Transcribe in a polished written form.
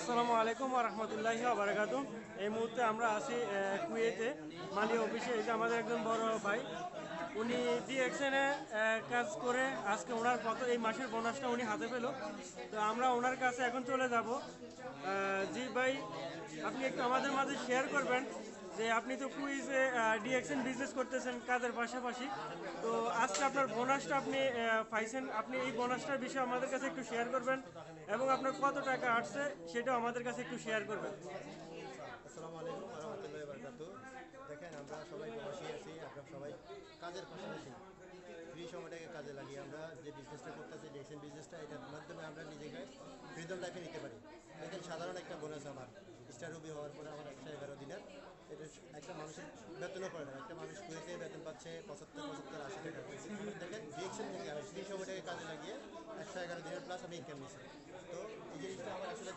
আসসালামু আলাইকুম ওয়া রাহমাতুল্লাহি ওয়া বারাকাতুহু। এই মুহূর্তে আমরা আছি কুয়েতে মালি অফিসে। এই যে আমাদের একজন বড় ভাই, উনি ডিএক্সএনে কাজ করে আজকে ওনার এই মাসের বোনাসটা উনি হাতে পেল। তো আমরা ওনার কাছে এখন চলে যাব। জি ভাই, আপনি একটু আমাদের মাঝে শেয়ার করবেন যে আপনি তো কুইজে ডিএক্সএন বিজনেস করতেছেন কাজের পাশাপাশি। তো আজকে আপনার বোনাসটা আপনি পাইছেন, আপনি এই বোনাসটার বিষয়ে আমাদের কাছে একটু শেয়ার করবেন এবং আপনার কত টাকা আসছে সেটাও আমাদের কাছে একটু শেয়ার করবেন। আসসালামু আলাইকুম রহমতুল্লাহ বরকাত। দেখেন, আমরা সবাই প্রবাসী আছি, আমরা সবাই কাজের পাশাপাশি ফ্রি সময়টাকে কাজে লাগিয়ে আমরা যে বিজনেসটা করতেছি, ডিএক্সএন বিজনেসটা, এটার মাধ্যমে আমরা নিজেকে ফ্রিডম লাইফে নিতে পারি। দেখেন, সাধারণ একটা বোনাস আমার স্টার রুবি হওয়ার পরে আমার 111 দিনের, এটা একটা মানুষের বেতনও পড়ে না। একটা মানুষ কুয়েতে বেতন পাচ্ছে 75-80 টাকা। দেখেন, ডিএক্সএন থেকে আমি ফ্রি সময়টাকে কাজে লাগিয়ে 111 দিনের প্লাস আমি ইনকাম নিচ্ছি। তো এই জিনিসটা আমার আসলে